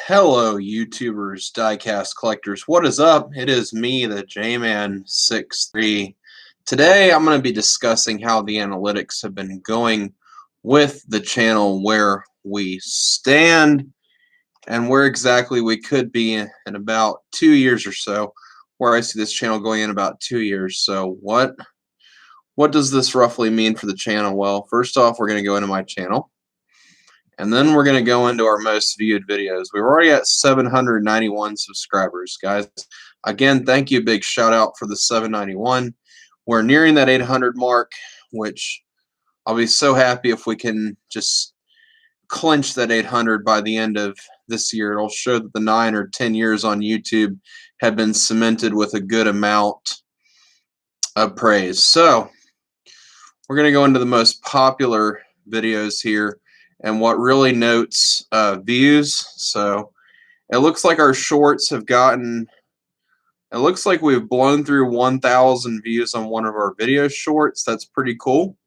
Hello, YouTubers, diecast collectors. What is up? It is me, the J-Man63. Today, I'm going to be discussing how the analytics have been going with the channel, where we stand, and where exactly we could be in about 2 years or so. Where I see this channel going in about 2 years. So, what does this roughly mean for the channel? Well, first off, we're going to go into my channel. And then we're going to go into our most viewed videos. We're already at 791 subscribers, guys. Again, thank you. Big shout out for the 791. We're nearing that 800 mark, which I'll be so happy if we can just clinch that 800 by the end of this year. It'll show that the 9 or 10 years on YouTube have been cemented with a good amount of praise. So we're going to go into the most popular videos here and what really notes views. So it looks like our shorts have gotten, it looks like we've blown through 1,000 views on one of our video shorts. That's pretty cool.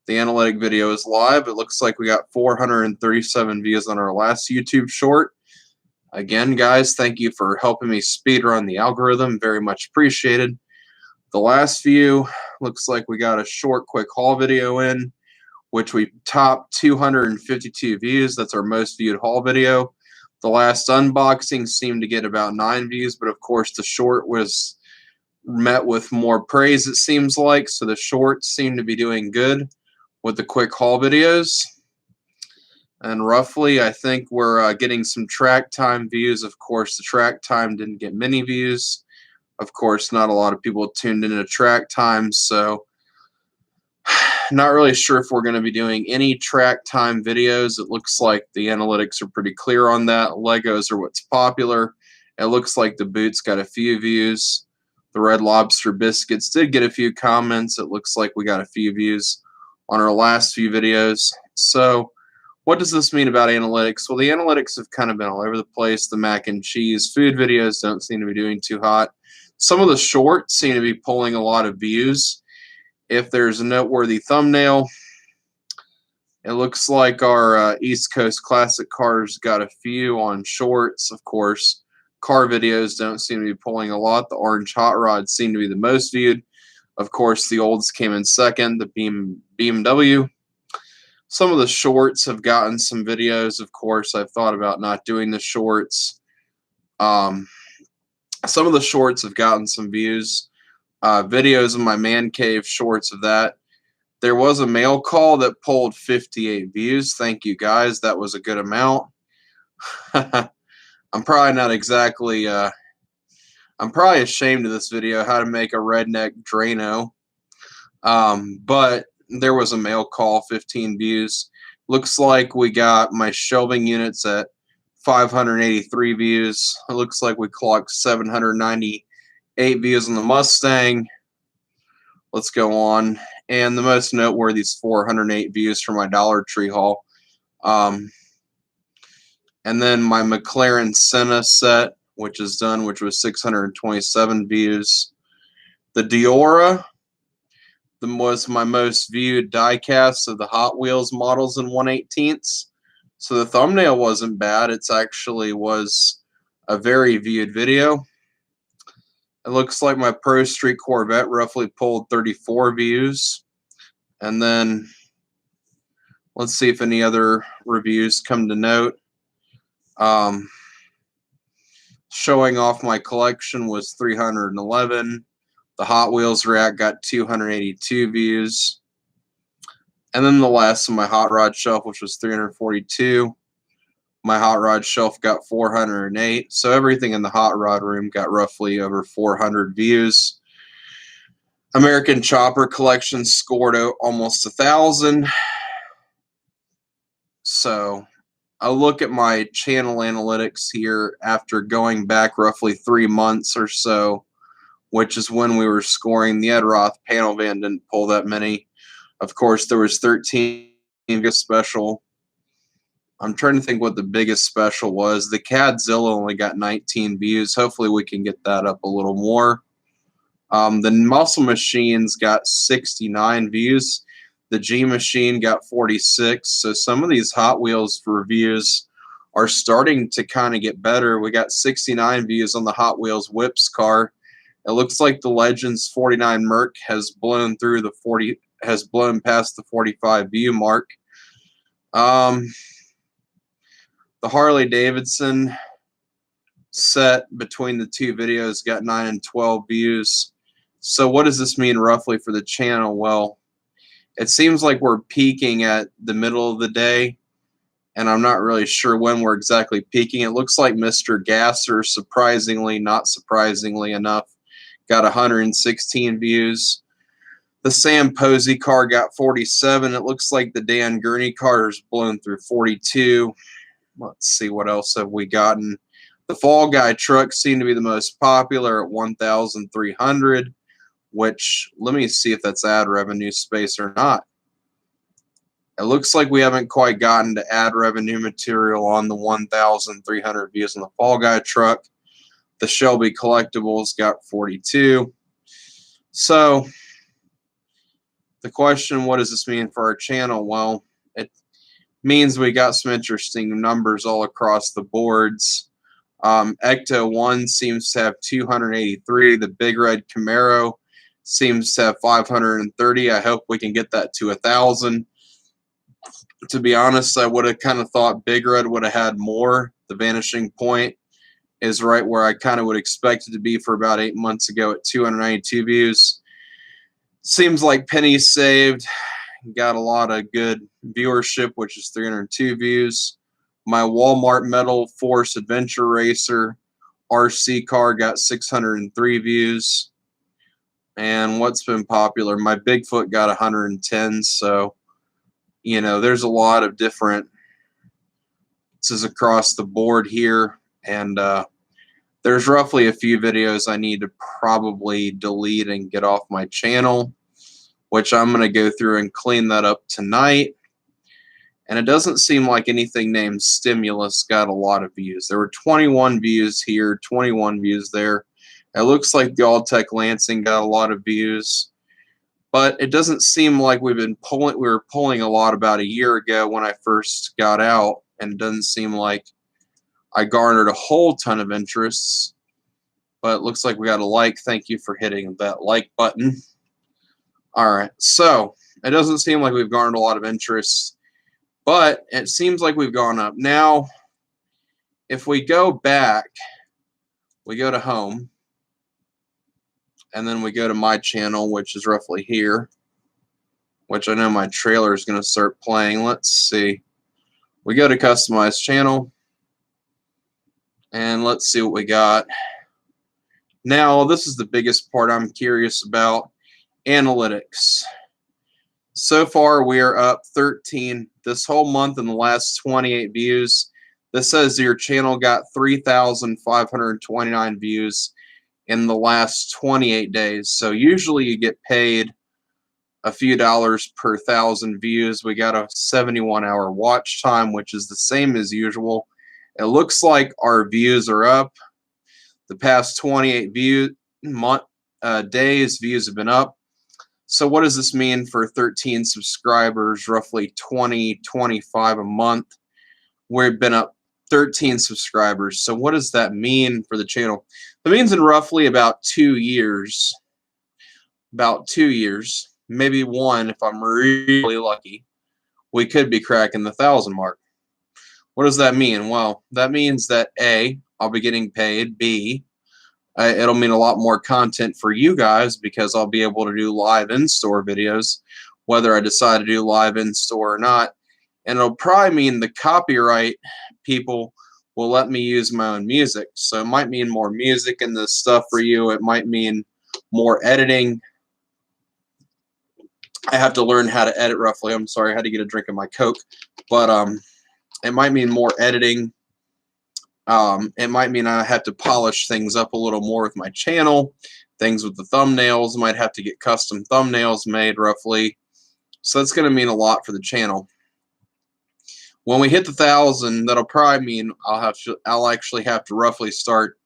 The analytic video is live. It looks like we got 437 views on our last YouTube short. Again, guys, thank you for helping me speedrun the algorithm. Very much appreciated. The last view looks like we got a short quick haul video in, which we topped 252 views. That's our most viewed haul video. The last unboxing seemed to get about 9 views, but of course the short was met with more praise, it seems like. So the shorts seem to be doing good with the quick haul videos. And roughly, I think we're getting some track time views. Of course, the track time didn't get many views. Of course, not a lot of people tuned into track time, so not really sure if we're going to be doing any track time videos. It looks like the analytics are pretty clear on that. Legos are what's popular. It looks like the boots got a few views. The Red Lobster biscuits did get a few comments. It looks like we got a few views on our last few videos. So what does this mean about analytics? Well, the analytics have kind of been all over the place. The mac and cheese food videos don't seem to be doing too hot. Some of the shorts seem to be pulling a lot of views. If there's a noteworthy thumbnail, it looks like our East Coast Classic cars got a few on shorts. Of course, car videos don't seem to be pulling a lot. The orange hot rods seem to be the most viewed. Of course, the olds came in second, the BMW. Some of the shorts have gotten some videos. Of course, I've thought about not doing the shorts. Some of the shorts have gotten some views. Videos of my man cave, shorts of that. There was a mail call that pulled 58 views. Thank you, guys. That was a good amount. I'm probably not exactly, I'm probably ashamed of this video, how to make a redneck Drano. But there was a mail call, 15 views. Looks like we got my shelving units at 583 views. It looks like we clocked 798 views on the Mustang. Let's go on. And the most noteworthy is 408 views for my Dollar Tree haul. And then my McLaren Senna set, which is done, which was 627 views. The Diora was my most viewed diecast of the Hot Wheels models in 1/18. So the thumbnail wasn't bad. It actually was a very viewed video. It looks like my Pro Street Corvette roughly pulled 34 views. And then let's see if any other reviews come to note. Showing off my collection was 311. The Hot Wheels rack got 282 views. And then the last of my hot rod shelf, which was 342. My hot rod shelf got 408. So everything in the hot rod room got roughly over 400 views. American Chopper collection scored almost 1,000. So I'll look at my channel analytics here after going back roughly 3 months or so, which is when we were scoring. The Ed Roth panel van didn't pull that many. Of course, there was 13 special. I'm trying to think what the biggest special was. The Cadzilla only got 19 views. Hopefully we can get that up a little more. The Muscle Machines got 69 views. The G Machine got 46. So some of these Hot Wheels reviews are starting to kind of get better. We got 69 views on the Hot Wheels Whips car. It looks like the Legends 49 Merc has blown through the 40, has blown past the 45 view mark. The Harley Davidson set between the two videos got 9 and 12 views. So what does this mean roughly for the channel? Well, it seems like we're peaking at the middle of the day, and I'm not really sure when we're exactly peaking. It looks like Mr. Gasser, surprisingly, not surprisingly enough, got 116 views. The Sam Posey car got 47. It looks like the Dan Gurney car has blown through 42. Let's see, what else have we gotten? The Fall Guy truck seemed to be the most popular at 1,300, which, let me see if that's ad revenue space or not. It looks like we haven't quite gotten to ad revenue material on the 1,300 views on the Fall Guy truck. The Shelby Collectibles got 42. So the question, what does this mean for our channel? Well, it means we got some interesting numbers all across the boards. Ecto 1 seems to have 283. The Big Red Camaro seems to have 530. I hope we can get that to 1,000. To be honest, I would have kind of thought Big Red would have had more. The Vanishing Point is right where I kind of would expect it to be for about 8 months ago at 292 views. Seems like pennies saved. Got a lot of good viewership, which is 302 views. My Walmart Metal Force Adventure Racer RC car got 603 views. And what's been popular? My Bigfoot got 110. So, you know, there's a lot of different. This is across the board here. And there's roughly a few videos I need to probably delete and get off my channel, which I'm going to go through and clean that up tonight. And it doesn't seem like anything named Stimulus got a lot of views. There were 21 views here, 21 views there. It looks like the All-Tech Lansing got a lot of views. But it doesn't seem like we were pulling a lot about a year ago when I first got out. And it doesn't seem like I garnered a whole ton of interests. But it looks like we got a like. Thank you for hitting that like button. All right. So it doesn't seem like we've garnered a lot of interest. But it seems like we've gone up. Now, if we go back, we go to home, and then we go to my channel, which is roughly here, which I know my trailer is going to start playing. Let's see. We go to customize channel, and let's see what we got. Now, this is the biggest part I'm curious about, analytics. So far, we are up 13 this whole month in the last 28 views. This says your channel got 3,529 views in the last 28 days. So usually you get paid a few dollars per 1,000 views. We got a 71-hour watch time, which is the same as usual. It looks like our views are up. The past 28 days, views have been up. So what does this mean for 13 subscribers, roughly 20, 25 a month? We've been up 13 subscribers. So what does that mean for the channel? That means in roughly about 2 years, maybe one if I'm really lucky, we could be cracking the 1,000 mark. What does that mean? Well, that means that A, I'll be getting paid. B, it'll mean a lot more content for you guys because I'll be able to do live in-store videos, whether I decide to do live in-store or not. And it'll probably mean the copyright people will let me use my own music. So it might mean more music in this stuff for you. It might mean more editing. I have to learn how to edit roughly. I'm sorry, I had to get a drink of my Coke. But it might mean more editing. It might mean I have to polish things up a little more with my channel. Things with the thumbnails. Might have to get custom thumbnails made roughly. So that's going to mean a lot for the channel. When we hit the 1,000, that'll probably mean I'll actually have to roughly start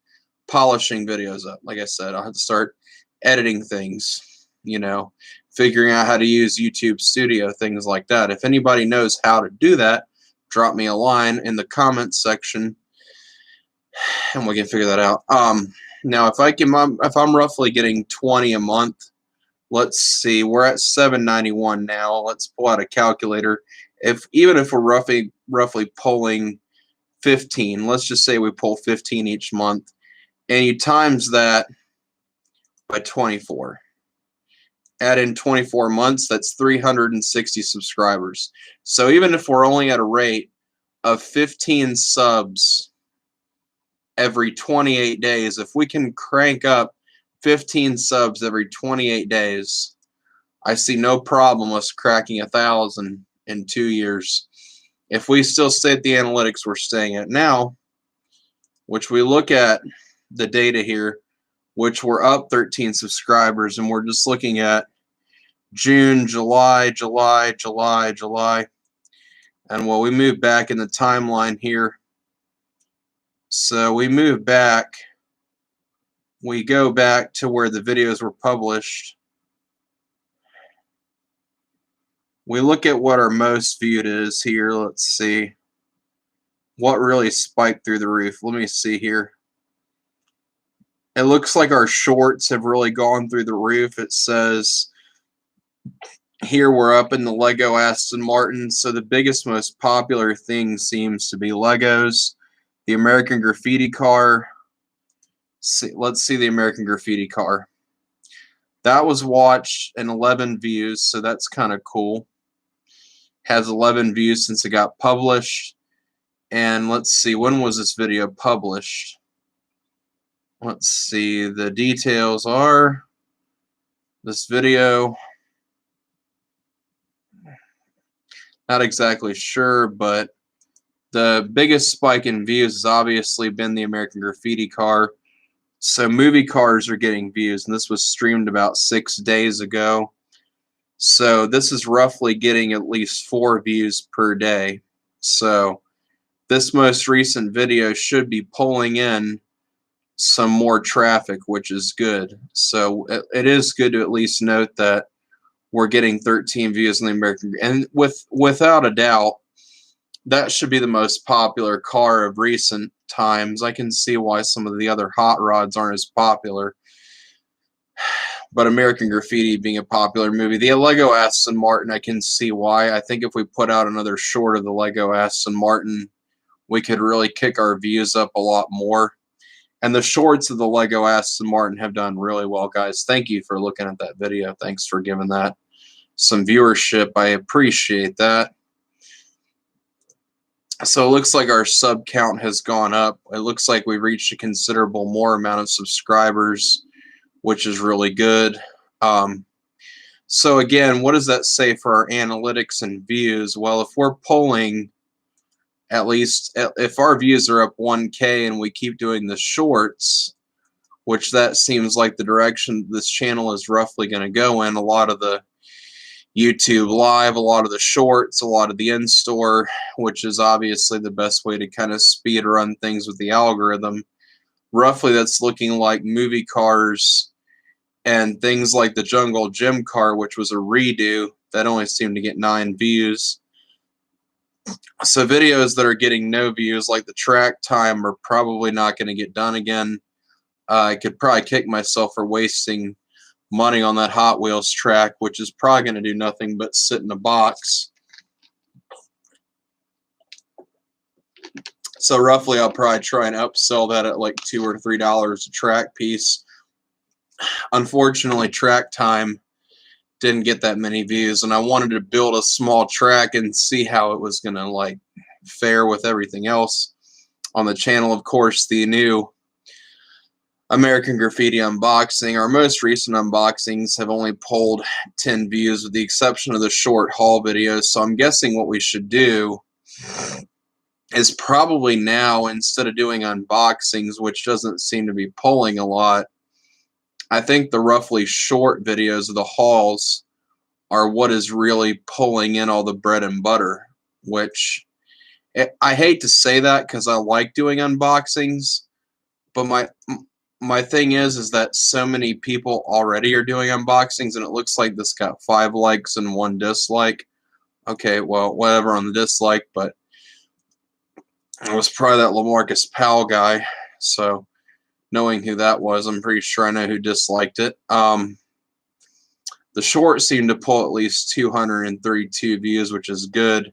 polishing videos up. Like I said, I'll have to start editing things, you know, figuring out how to use YouTube Studio, things like that. If anybody knows how to do that, drop me a line in the comments section, and we can figure that out. Now, if I'm roughly getting 20 a month, let's see, we're at 791 now. Let's pull out a calculator. Even if we're roughly pulling 15, let's just say we pull 15 each month, and you times that by 24. Add in 24 months, that's 360 subscribers. So even if we're only at a rate of 15 subs every 28 days, if we can crank up 15 subs every 28 days, I see no problem us cracking 1,000 in 2 years. If we still stay at the analytics we're staying at now, which we look at the data here, which we're up 13 subscribers, and we're just looking at June, July, and well, we move back in the timeline here. So we move back, we go back to where the videos were published. We look at what our most viewed is here. Let's see what really spiked through the roof. Let me see here. It looks like our shorts have really gone through the roof. It says here we're up in the Lego Aston Martin. So the biggest, most popular thing seems to be Legos. The American Graffiti car. Let's see the American Graffiti car. That was watched and 11 views, so that's kind of cool. Has 11 views since it got published. And let's see, when was this video published? Let's see, the details are this video, not exactly sure, but the biggest spike in views has obviously been the American Graffiti car. So movie cars are getting views, and this was streamed about 6 days ago. So this is roughly getting at least 4 views per day. So this most recent video should be pulling in some more traffic, which is good. So it is good to at least note that we're getting 13 views in the American, and without a doubt, that should be the most popular car of recent times. I can see why some of the other hot rods aren't as popular, but American Graffiti being a popular movie. The Lego Aston Martin, I can see why. I think if we put out another short of the Lego Aston Martin, we could really kick our views up a lot more. And the shorts of the Lego Aston Martin have done really well, guys. Thank you for looking at that video. Thanks for giving that some viewership. I appreciate that. So it looks like our sub count has gone up. It looks like we reached a considerable more amount of subscribers, which is really good. So again, what does that say for our analytics and views? Well, if we're pulling at least, if our views are up 1K and we keep doing the shorts, which that seems like the direction this channel is roughly going to go in, a lot of the YouTube Live, a lot of the shorts, a lot of the in-store, which is obviously the best way to kind of speed run things with the algorithm. Roughly, that's looking like movie cars and things like the Jungle Gym car, which was a redo, that only seemed to get 9 views. So videos that are getting no views, like the track time, are probably not going to get done again. I could probably kick myself for wasting money on that Hot Wheels track, which is probably going to do nothing but sit in a box. So roughly, I'll probably try and upsell that at like $2 or $3 a track piece. Unfortunately, track time didn't get that many views, and I wanted to build a small track and see how it was going to like fare with everything else on the channel. Of course, the new American Graffiti unboxing, our most recent unboxings, have only pulled 10 views with the exception of the short haul videos. So I'm guessing what we should do is probably now, instead of doing unboxings, which doesn't seem to be pulling a lot, I think the roughly short videos of the hauls are what is really pulling in all the bread and butter, which I hate to say that because I like doing unboxings, but my thing is that so many people already are doing unboxings, and it looks like this got 5 likes and 1 dislike. Okay, well, whatever on the dislike, but It was probably that LaMarcus Powell guy. So knowing who that was, I'm pretty sure I know who disliked it. The short seemed to pull at least 232 views, which is good.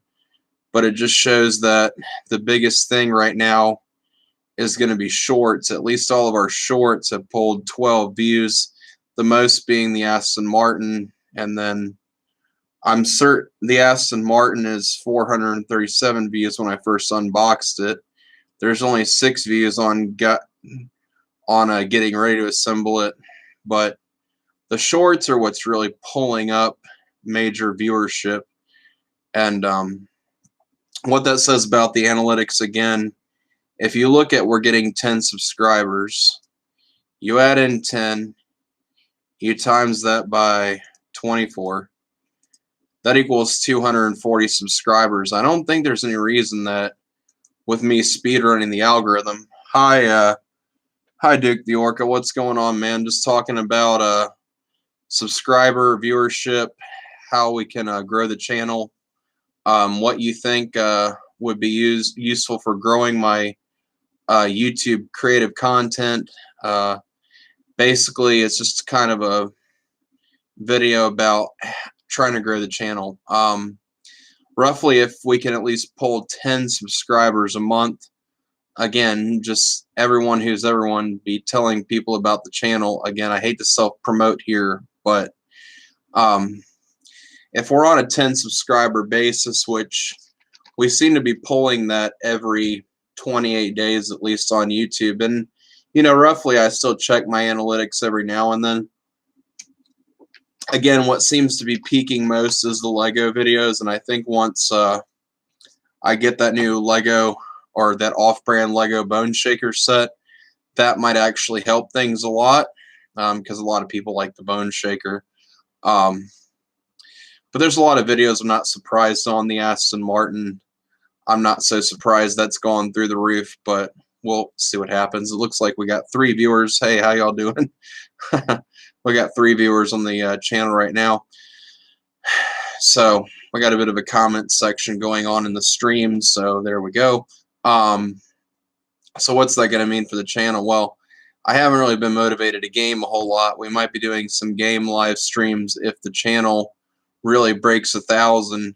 But it just shows that the biggest thing right now is going to be shorts. At least all of our shorts have pulled 12 views, the most being the Aston Martin. And then I'm certain the Aston Martin is 437 views when I first unboxed it. There's only 6 views on getting ready to assemble it. But the shorts are what's really pulling up major viewership. And what that says about the analytics, again, if you look at we're getting 10 subscribers, you add in 10, you times that by 24, that equals 240 subscribers. I don't think there's any reason that with me speedrunning the algorithm. Hi Duke the Orca, what's going on, man? Just talking about subscriber viewership, how we can grow the channel, what you think would be useful for growing my YouTube creative content. Basically, it's just kind of a video about trying to grow the channel. Roughly, if we can at least pull 10 subscribers a month, again, just everyone who's everyone be telling people about the channel. Again, I hate to self-promote here, but if we're on a 10 subscriber basis, which we seem to be pulling that every 28 days at least on YouTube, and roughly I still check my analytics every now and then. Again, what seems to be peaking most is the Lego videos, and I think once I get that new Lego or that off-brand Lego Bone Shaker set, that might actually help things a lot, because a lot of people like the Bone Shaker. But there's a lot of videos I'm not surprised on. The Aston Martin, I'm not so surprised that's gone through the roof, but we'll see what happens. It looks like we got 3 viewers. Hey, how y'all doing? We got 3 viewers on the channel right now. So we got a bit of a comment section going on in the stream, so there we go. So what's that going to mean for the channel? Well, I haven't really been motivated to game a whole lot. We might be doing some game live streams if the channel really breaks 1,000.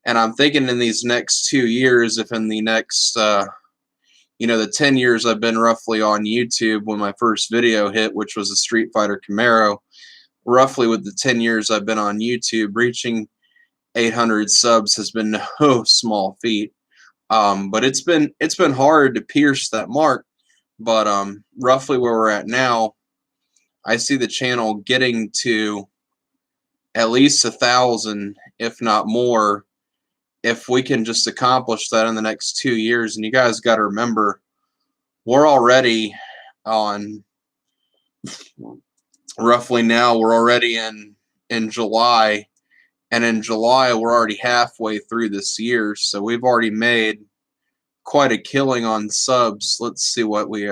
And I'm thinking in these next 2 years, if in the next, the 10 years I've been roughly on YouTube when my first video hit, which was a Street Fighter Camaro, roughly with the 10 years I've been on YouTube, reaching 800 subs has been no small feat. But it's been hard to pierce that mark. But roughly where we're at now, I see the channel getting to at least 1,000, if not more, if we can just accomplish that in the next 2 years. And you guys got to remember, we're already on roughly now, we're already in July, and in July we're already halfway through this year, so we've already made quite a killing on subs. Let's see what we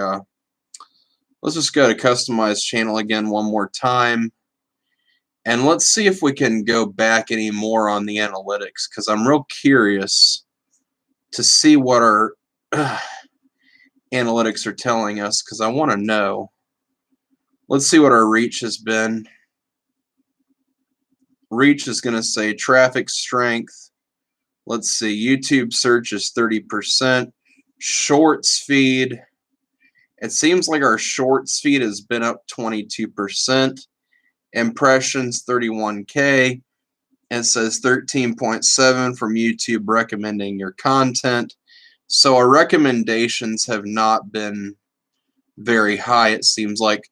let's just go to customize channel again one more time, and let's see if we can go back any more on the analytics, because I'm real curious to see what our analytics are telling us, because I want to know. Let's see what our reach has been. Reach is going to say traffic strength. Let's see, YouTube search is 30%. Shorts feed, it seems like our shorts feed has been up 22%. Impressions 31K. It says 13.7 from YouTube recommending your content. So our recommendations have not been very high, it seems like.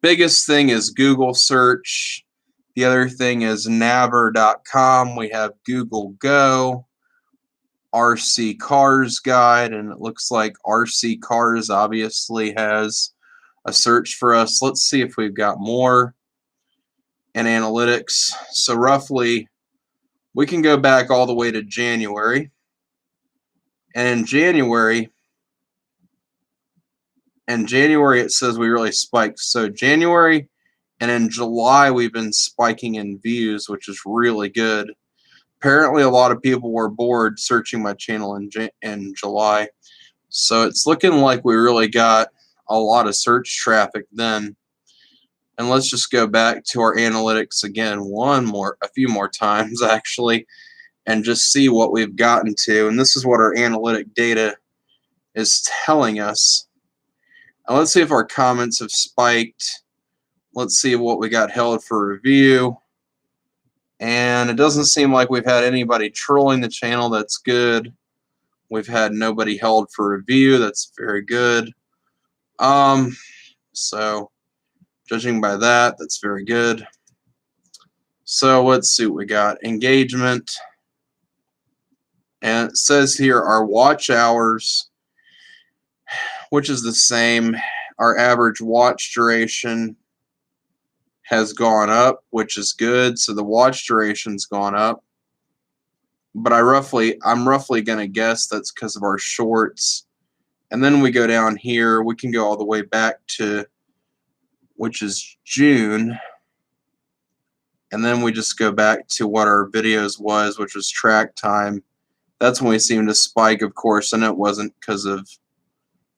Biggest thing is Google search. The other thing is naver.com. We have Google Go, RC Cars Guide, and it looks like RC Cars obviously has a search for us. Let's see if we've got more in analytics. So roughly, we can go back all the way to January. And in January it says we really spiked. So January and in July we've been spiking in views, which is really good. Apparently a lot of people were bored searching my channel in July. So it's looking like we really got a lot of search traffic then. And let's just go back to our analytics again a few more times actually, and just see what we've gotten to. And this is what our analytic data is telling us. Now let's see if our comments have spiked. Let's see what we got held for review. And it doesn't seem like we've had anybody trolling the channel. That's good. We've had nobody held for review. That's very good. So judging by that, that's very good. So let's see what we got. Engagement. And it says here our watch hours, which is the same. Our average watch duration has gone up, which is good. So the watch duration's gone up. But I'm roughly going to guess that's because of our shorts. And then we go down here. We can go all the way back to, which is June. And then we just go back to what our videos was, which was track time. That's when we seemed to spike, of course, and it wasn't because of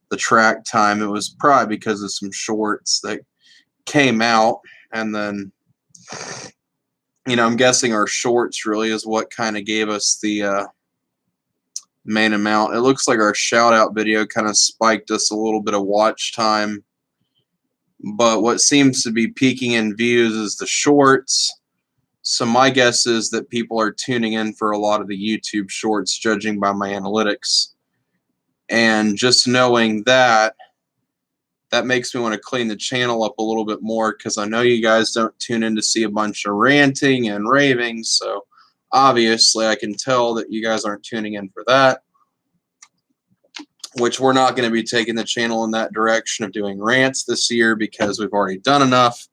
the track time. It was probably because of some shorts that came out. And then, I'm guessing our shorts really is what kind of gave us the main amount. It looks like our shout out video kind of spiked us a little bit of watch time. But what seems to be peaking in views is the shorts. So my guess is that people are tuning in for a lot of the YouTube shorts, judging by my analytics. And just knowing that makes me want to clean the channel up a little bit more, because I know you guys don't tune in to see a bunch of ranting and raving. So obviously I can tell that you guys aren't tuning in for that, which we're not going to be taking the channel in that direction of doing rants this year, because we've already done enough.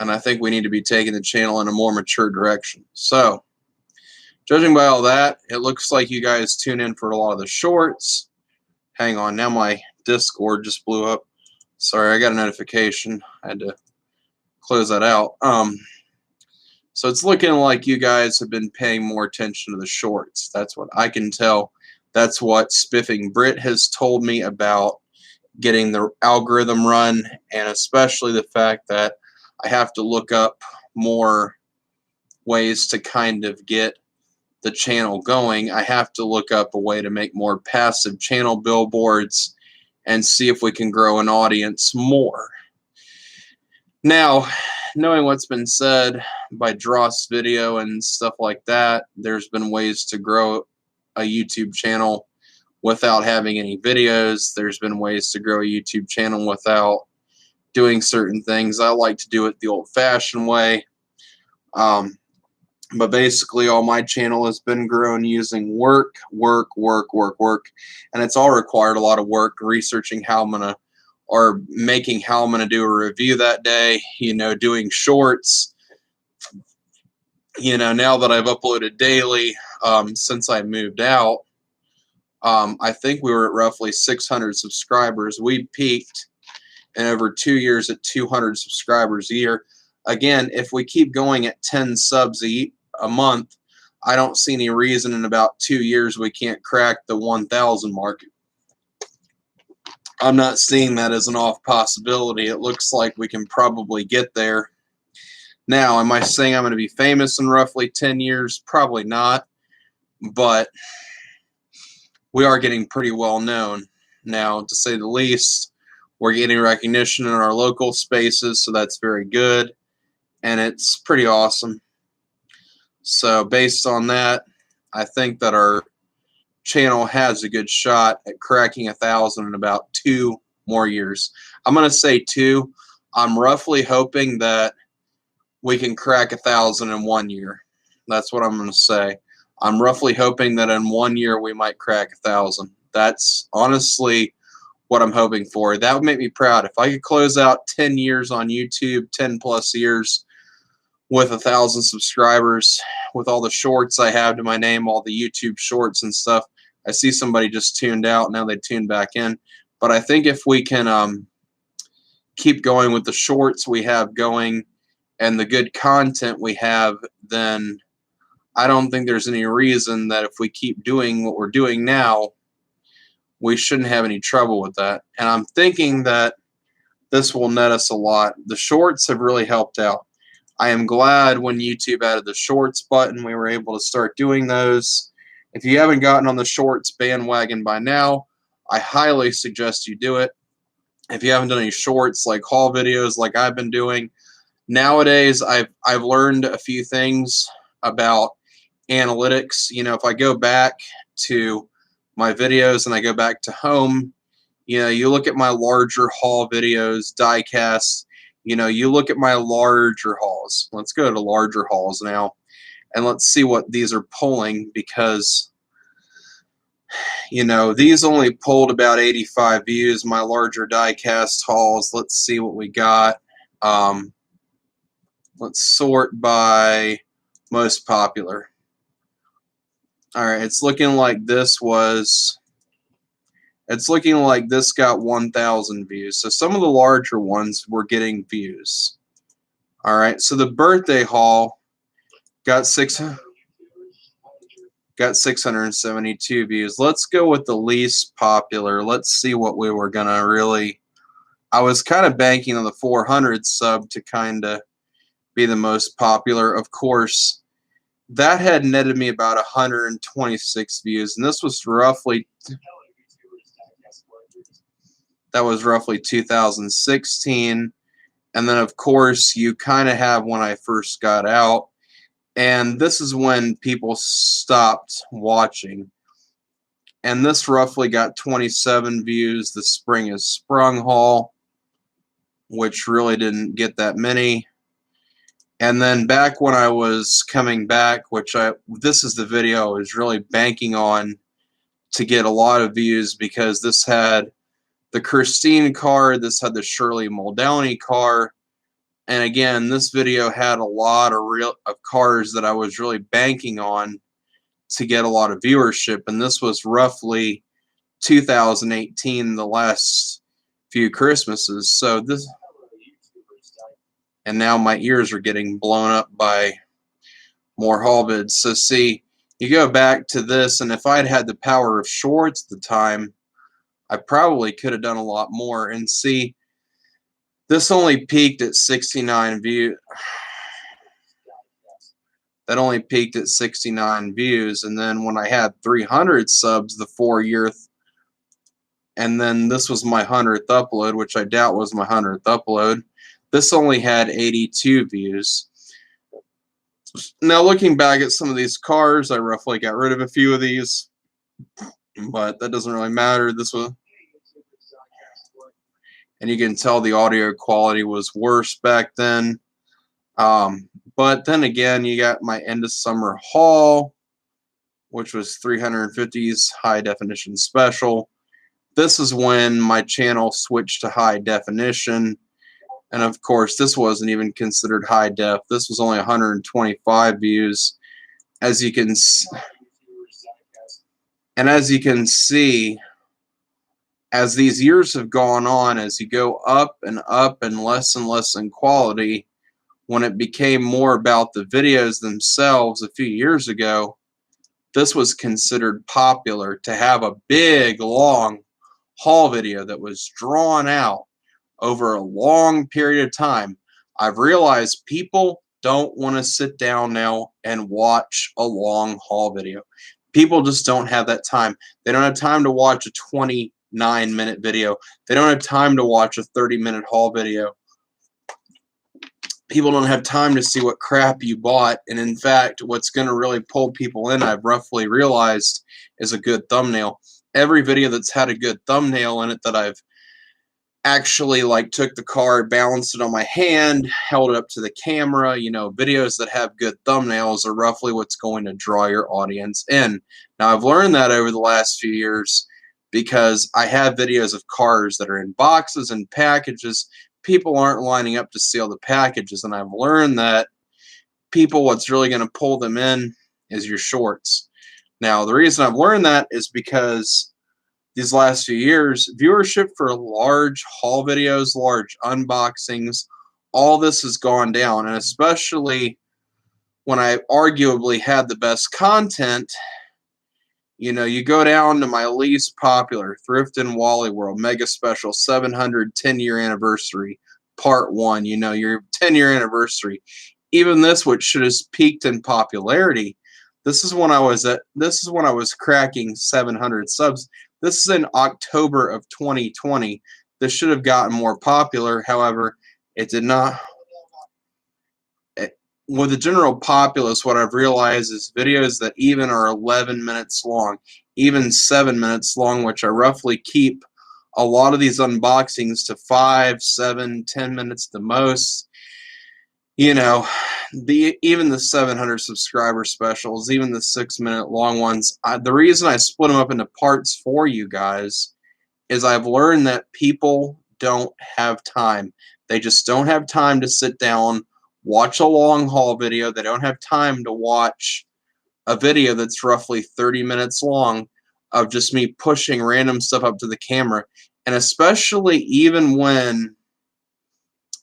And I think we need to be taking the channel in a more mature direction. So judging by all that, it looks like you guys tune in for a lot of the shorts. Hang on, now my Discord just blew up. Sorry, I got a notification. I had to close that out. So it's looking like you guys have been paying more attention to the shorts. That's what I can tell. That's what Spiffing Brit has told me about getting the algorithm run, and especially the fact that I have to look up more ways to kind of get the channel going. I have to look up a way to make more passive channel billboards and see if we can grow an audience more. Now, knowing what's been said by Dross Video and stuff like that, there's been ways to grow a YouTube channel without having any videos. There's been ways to grow a YouTube channel without doing certain things. I like to do it the old-fashioned way. But basically all my channel has been grown using work. And it's all required a lot of work, researching how I'm going to, or making how I'm going to do a review that day, doing shorts. Now that I've uploaded daily since I moved out, I think we were at roughly 600 subscribers. We peaked in over 2 years at 200 subscribers a year. Again, if we keep going at 10 subs a month, I don't see any reason in about 2 years we can't crack the 1,000 mark. I'm not seeing that as an off possibility. It looks like we can probably get there. Now, am I saying I'm going to be famous in roughly 10 years? Probably not. But we are getting pretty well known now, to say the least. We're getting recognition in our local spaces, so that's very good. And it's pretty awesome. So based on that, I think that our channel has a good shot at cracking 1,000 in about 2 more years. I'm going to say 2. I'm roughly hoping that we can crack 1,000 in 1 year. That's what I'm going to say. I'm roughly hoping that in 1 year we might crack 1,000. That's honestly what I'm hoping for. That would make me proud. If I could close out 10 years on YouTube, 10 plus years, with 1,000 subscribers, with all the shorts I have to my name, all the YouTube shorts and stuff. I see somebody just tuned out. Now they tuned back in. But I think if we can keep going with the shorts we have going and the good content we have, then I don't think there's any reason that if we keep doing what we're doing now, we shouldn't have any trouble with that. And I'm thinking that this will net us a lot. The shorts have really helped out. I am glad when YouTube added the shorts button, we were able to start doing those. If you haven't gotten on the shorts bandwagon by now, I highly suggest you do it. If you haven't done any shorts like haul videos like I've been doing, nowadays I've learned a few things about analytics. You know, if I go back to my videos and I go back to home, you know, you look at my larger haul videos, diecast, you know, you look at my larger hauls. Let's go to larger hauls now and let's see what these are pulling, because you know, these only pulled about 85 views, my larger diecast hauls. Let's see what we got. Let's sort by most popular. All right, it's looking like this got 1,000 views. So some of the larger ones were getting views. All right, so the birthday haul got 672 views. Let's go with the least popular. Let's see what we were gonna really. I was kind of banking on the 400 sub to kind of be the most popular. Of course, that had netted me about 126 views, and this was roughly 2016. And then, of course, you kind of have when I first got out. And this is when people stopped watching. And this roughly got 27 views. The Spring is Sprung haul, which really didn't get that many. And then back when I was coming back, this is the video I was really banking on to get a lot of views, because this had the Christine car, this had the Shirley Muldowney car. And again, this video had a lot of cars that I was really banking on to get a lot of viewership. And this was roughly 2018, the last few Christmases. So this, and now my ears are getting blown up by more haul bids. So see, you go back to this, and if I'd had the power of shorts at the time, I probably could have done a lot more. And see, this only peaked at 69 views. That only peaked at 69 views. And then when I had 300 subs, the 4-year, and then this was my 100th upload, which I doubt was my 100th upload. This only had 82 views. Now, looking back at some of these cars, I roughly got rid of a few of these, but that doesn't really matter. This was, and you can tell the audio quality was worse back then. But then again, you got my end of summer haul, which was 350s high definition special. This is when my channel switched to high definition. And of course, this wasn't even considered high def. This was only 125 views. As you can see, as these years have gone on, as you go up and less in quality, when it became more about the videos themselves a few years ago, this was considered popular to have a big, long haul video that was drawn out over a long period of time. I've realized people don't want to sit down now and watch a long haul video. People just don't have that time. They don't have time to watch a 29-minute video. They don't have time to watch a 30-minute haul video. People don't have time to see what crap you bought. And in fact, what's going to really pull people in, I've roughly realized, is a good thumbnail. Every video that's had a good thumbnail in it that I've actually took the car, balanced it on my hand, held it up to the camera, you know, videos that have good thumbnails are roughly what's going to draw your audience in. Now, I've learned that over the last few years because I have videos of cars that are in boxes and packages. People aren't lining up to see all the packages, and I've learned that what's really going to pull them in is your shorts. Now, the reason I've learned that is because these last few years, viewership for large haul videos, large unboxings, all this has gone down. And especially when I arguably had the best content, You go down to my least popular, Thrift and Wally World Mega Special 700 10-year anniversary, Part 1. Your 10-year anniversary. Even this, which should have peaked in popularity, this is when I was cracking 700 subs. This is in October of 2020. This should have gotten more popular. However, it did not. With the general populace, what I've realized is videos that even are 11 minutes long, even 7 minutes long, which I roughly keep a lot of these unboxings to 5, 7, 10 minutes the most. Even the 700 subscriber specials, even the 6-minute long ones. The reason I split them up into parts for you guys is I've learned that people don't have time. They just don't have time to sit down, watch a long haul video. They don't have time to watch a video that's roughly 30 minutes long of just me pushing random stuff up to the camera. And especially even when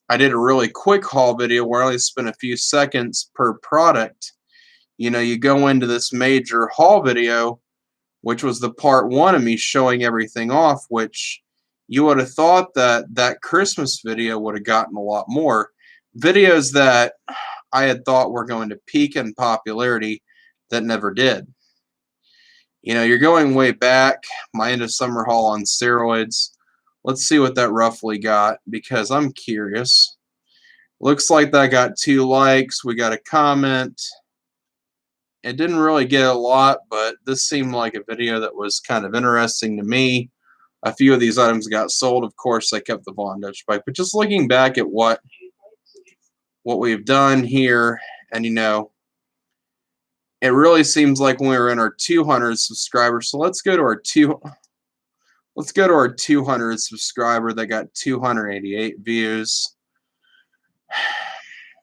I did a really quick haul video where I only spent a few seconds per product, you go into this major haul video, which was the part 1 of me showing everything off, which you would have thought that Christmas video would have gotten a lot more. Videos that I had thought were going to peak in popularity that never did. You're going way back, my end of summer haul on steroids. Let's see what that roughly got, because I'm curious. Looks like that got 2 likes. We got a comment. It didn't really get a lot, but this seemed like a video that was kind of interesting to me. A few of these items got sold. Of course, I kept the Von Dutch bike. But just looking back at what we've done here, and it really seems like when we were in our 200 subscribers. So let's go to our 200 subscriber that got 288 views.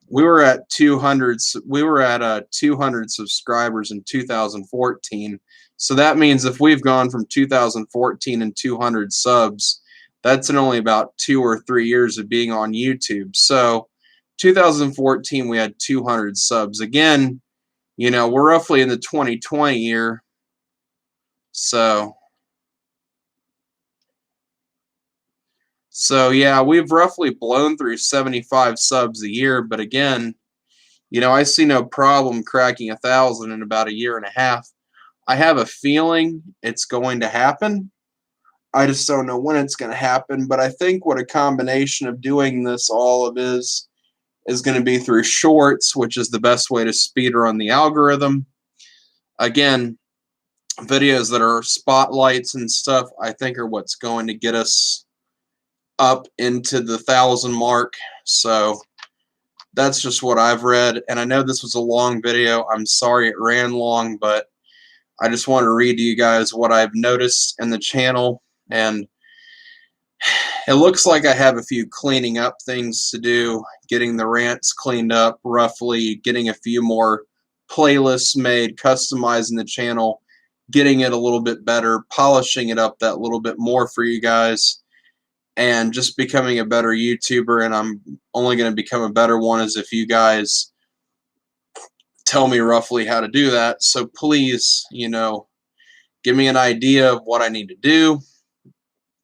We were at 200 subscribers in 2014. So that means if we've gone from 2014 and 200 subs, that's in only about 2 or 3 years of being on YouTube. So 2014 we had 200 subs. Again, we're roughly in the 2020 year. So yeah, we've roughly blown through 75 subs a year, but again, I see no problem cracking 1,000 in about a year and a half. I have a feeling it's going to happen. I just don't know when it's going to happen, but I think what a combination of doing this all of is going to be through shorts, which is the best way to speed run the algorithm. Again, videos that are spotlights and stuff, I think are what's going to get us up into the 1,000 mark. So that's just what I've read, and I know this was a long video. I'm sorry it ran long, but I just want to read to you guys what I've noticed in the channel, and it looks like I have a few cleaning up things to do, getting the rants cleaned up roughly, getting a few more playlists made, customizing the channel, getting it a little bit better, polishing it up that little bit more for you guys, and just becoming a better YouTuber. And I'm only going to become a better one as if you guys tell me roughly how to do that. So please, give me an idea of what I need to do,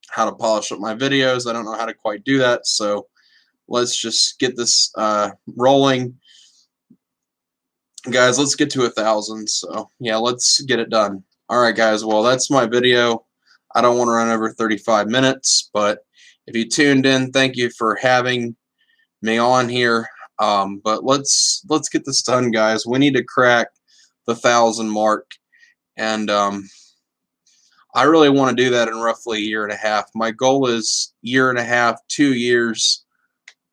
how to polish up my videos. I don't know how to quite do that, so let's just get this rolling. Guys, let's get to 1,000. So yeah, let's get it done. Alright guys, well, that's my video. I don't want to run over 35 minutes, but if you tuned in, thank you for having me on here. But let's get this done, guys. We need to crack the 1,000 mark, and I really want to do that in roughly a year and a half. My goal is year and a half, 2 years,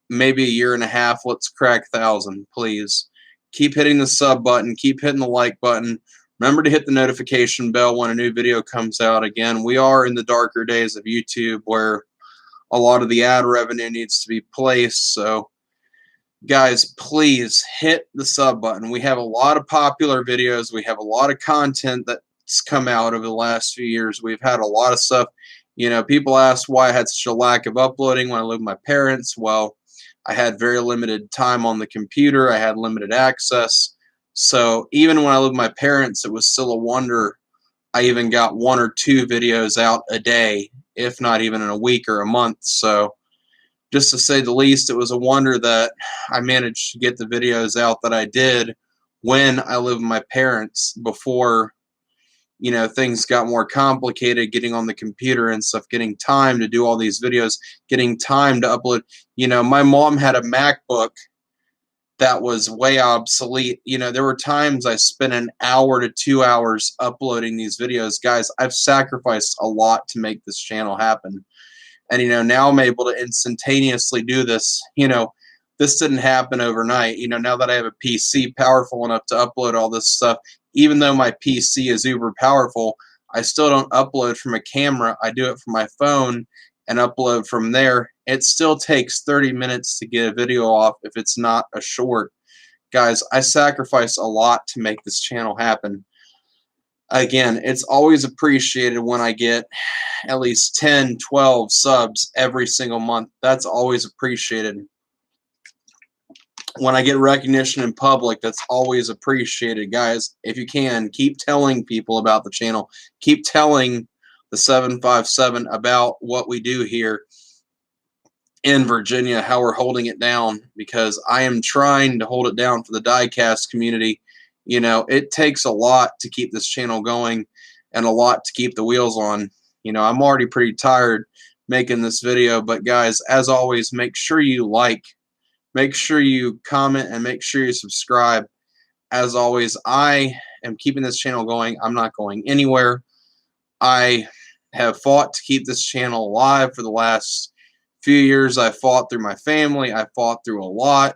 maybe a year and a half. Let's crack 1,000, please. Keep hitting the sub button. Keep hitting the like button. Remember to hit the notification bell when a new video comes out. Again, we are in the darker days of YouTube where a lot of the ad revenue needs to be placed. So, guys, please hit the sub button. We have a lot of popular videos. We have a lot of content that's come out over the last few years. We've had a lot of stuff. People ask why I had such a lack of uploading when I lived with my parents. Well, I had very limited time on the computer. I had limited access. So even when I lived with my parents, it was still a wonder I even got 1 or 2 videos out a day, if not even in a week or a month. So just to say the least, it was a wonder that I managed to get the videos out that I did when I lived with my parents before, you know, things got more complicated, getting on the computer and stuff, getting time to do all these videos, getting time to upload. You know, my mom had a MacBook that was way obsolete. You know, there were times I spent an hour to 2 hours uploading these videos. Guys, I've sacrificed a lot to make this channel happen. And, you know, now I'm able to instantaneously do this. You know, this didn't happen overnight. You know, now that I have a PC powerful enough to upload all this stuff, even though my PC is uber powerful, I still don't upload from a camera. I do it from my phone and upload from there. It still takes 30 minutes to get a video off if it's not a short. Guys, I sacrifice a lot to make this channel happen. Again, it's always appreciated when I get at least 10, 12 subs every single month. That's always appreciated. When I get recognition in public, that's always appreciated. Guys, if you can, keep telling people about the channel. Keep telling the 757 about what we do here in Virginia, how we're holding it down, because I am trying to hold it down for the diecast community. You know, it takes a lot to keep this channel going and a lot to keep the wheels on. You know, I'm already pretty tired making this video, but guys, as always, make sure you like, make sure you comment, and make sure you subscribe. As always, I am keeping this channel going. I'm not going anywhere. I have fought to keep this channel alive for the last few years. I fought through my family. I fought through a lot.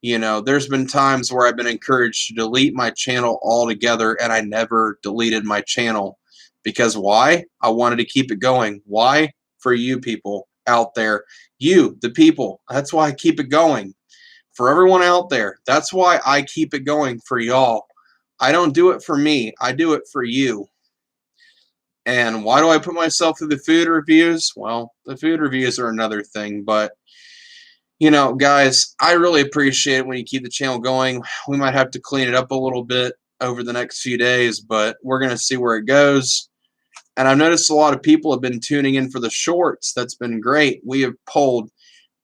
You know, there's been times where I've been encouraged to delete my channel altogether, and I never deleted my channel. Because why? I wanted to keep it going. Why? For you people out there. You, the people. That's why I keep it going. For everyone out there. That's why I keep it going for y'all. I don't do it for me. I do it for you. And why do I put myself through the food reviews? Well, the food reviews are another thing, but you know, guys, I really appreciate it when you keep the channel going. We might have to clean it up a little bit over the next few days, but we're going to see where it goes. And I've noticed a lot of people have been tuning in for the shorts. That's been great. We have pulled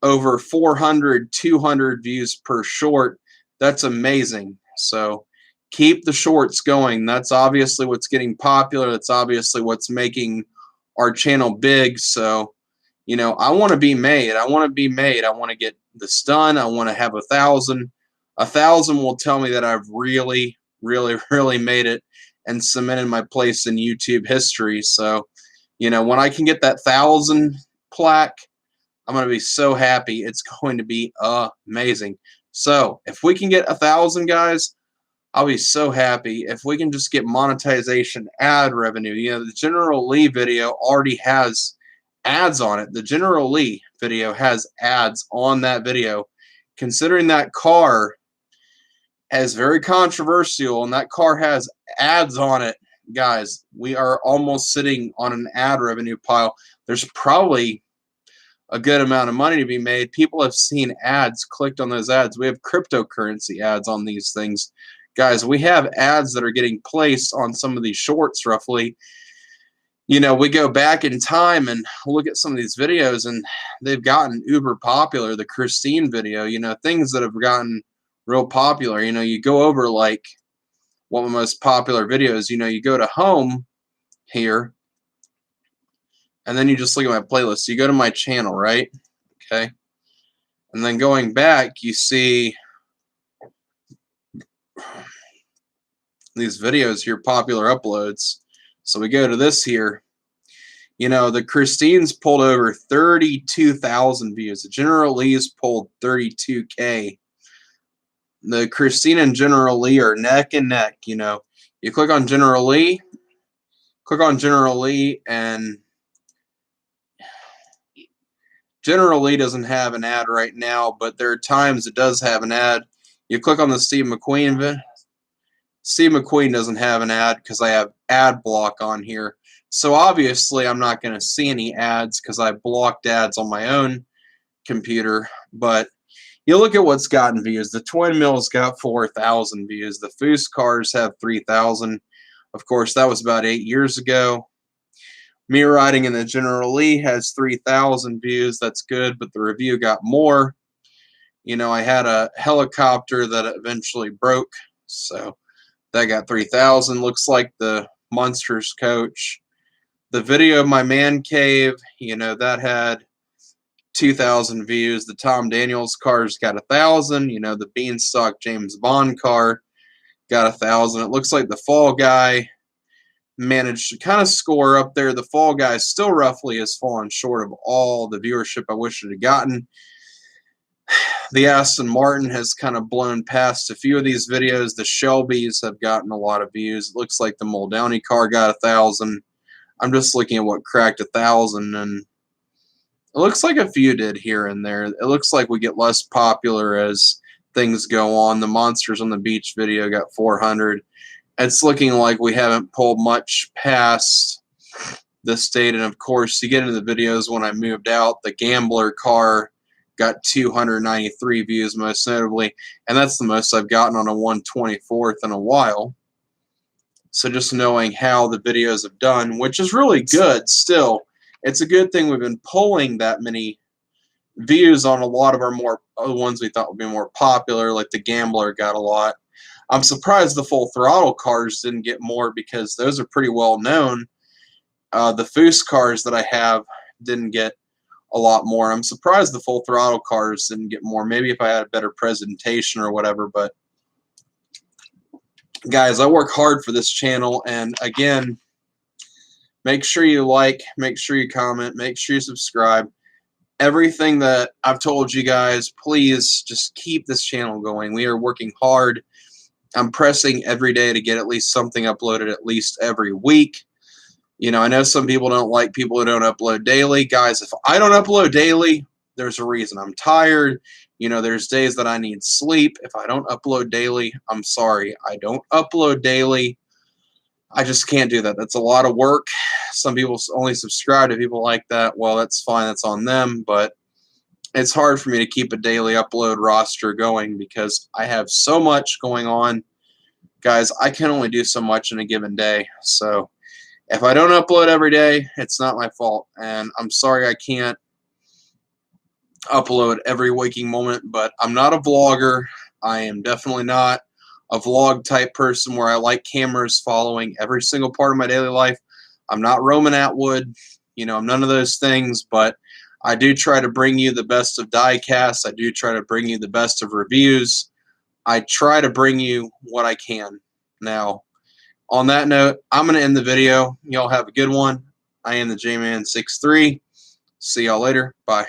over 400, 200 views per short. That's amazing. So keep the shorts going. That's obviously what's getting popular. That's obviously what's making our channel big. So, you know, I want to be made. I want to be made. I want to get this done. I want to have 1,000. 1,000 will tell me that I've really, really, really made it and cemented my place in YouTube history. So, you know, when I can get that 1,000 plaque, I'm going to be so happy. It's going to be amazing. So if we can get 1,000 guys, I'll be so happy. If we can just get monetization, ad revenue. You know, the General Lee video already has ads on it. The General Lee video has ads on that video. Considering that car is very controversial and that car has ads on it, guys, we are almost sitting on an ad revenue pile. There's probably a good amount of money to be made. People have seen ads, clicked on those ads. We have cryptocurrency ads on these things. Guys, we have ads that are getting placed on some of these shorts roughly. You know, we go back in time and look at some of these videos and they've gotten uber popular. The Christine video, you know, things that have gotten real popular. You know, you go over like one of the most popular videos, you know, you go to home here and then you just look at my playlist. You go to my channel, right? Okay. And then going back, you see these videos here, popular uploads. So we go to this here. You know, the Christine's pulled over 32,000 views. The General Lee's pulled 32K. The Christine and General Lee are neck and neck. You know, you click on General Lee, and General Lee doesn't have an ad right now, but there are times it does have an ad. You click on the Steve McQueen vid. Steve McQueen doesn't have an ad because I have ad block on here. So obviously I'm not going to see any ads because I blocked ads on my own computer. But you look at what's gotten views. The Twin Mills got 4,000 views. The Foose cars have 3,000. Of course, that was about 8 years ago. Me riding in the General Lee has 3,000 views. That's good, but the review got more. You know, I had a helicopter that eventually broke, so that got 3,000. Looks like the Monsters coach. The video of my man cave, you know, that had 2,000 views. The Tom Daniels cars got 1,000. You know, the Beanstalk James Bond car got 1,000. It looks like the Fall Guy managed to kind of score up there. The Fall Guy still roughly has fallen short of all the viewership I wish it had gotten. The Aston Martin has kind of blown past a few of these videos. The Shelbys have gotten a lot of views. It looks like the Muldowney car got 1,000. I'm just looking at what cracked 1,000, and it looks like a few did here and there. It looks like we get less popular as things go on. The Monsters on the Beach video got 400. It's looking like we haven't pulled much past the state. And, of course, you get into the videos when I moved out, the Gambler car got 293 views most notably, and that's the most I've gotten on a 124th in a while. So just knowing how the videos have done, which is really good still. It's a good thing we've been pulling that many views on a lot of our more ones we thought would be more popular, like the Gambler got a lot. I'm surprised the Full Throttle cars didn't get more because those are pretty well known. The Foose cars that I have didn't get a lot more. I'm surprised the Full Throttle cars didn't get more. Maybe if I had a better presentation or whatever, but guys, I work hard for this channel, and again, make sure you like, make sure you comment, make sure you subscribe. Everything that I've told you guys, please just keep this channel going. We are working hard. I'm pressing every day to get at least something uploaded at least every week. You know, I know some people don't like people who don't upload daily. Guys, if I don't upload daily, there's a reason. I'm tired. You know, there's days that I need sleep. If I don't upload daily, I'm sorry. I don't upload daily. I just can't do that. That's a lot of work. Some people only subscribe to people like that. Well, that's fine. That's on them. But it's hard for me to keep a daily upload roster going because I have so much going on. Guys, I can only do so much in a given day. So if I don't upload every day, it's not my fault. And I'm sorry I can't upload every waking moment, but I'm not a vlogger. I am definitely not a vlog type person where I like cameras following every single part of my daily life. I'm not Roman Atwood. You know, I'm none of those things, but I do try to bring you the best of diecast. I do try to bring you the best of reviews. I try to bring you what I can. Now, on that note, I'm going to end the video. Y'all have a good one. I am the J-Man 63. See y'all later. Bye.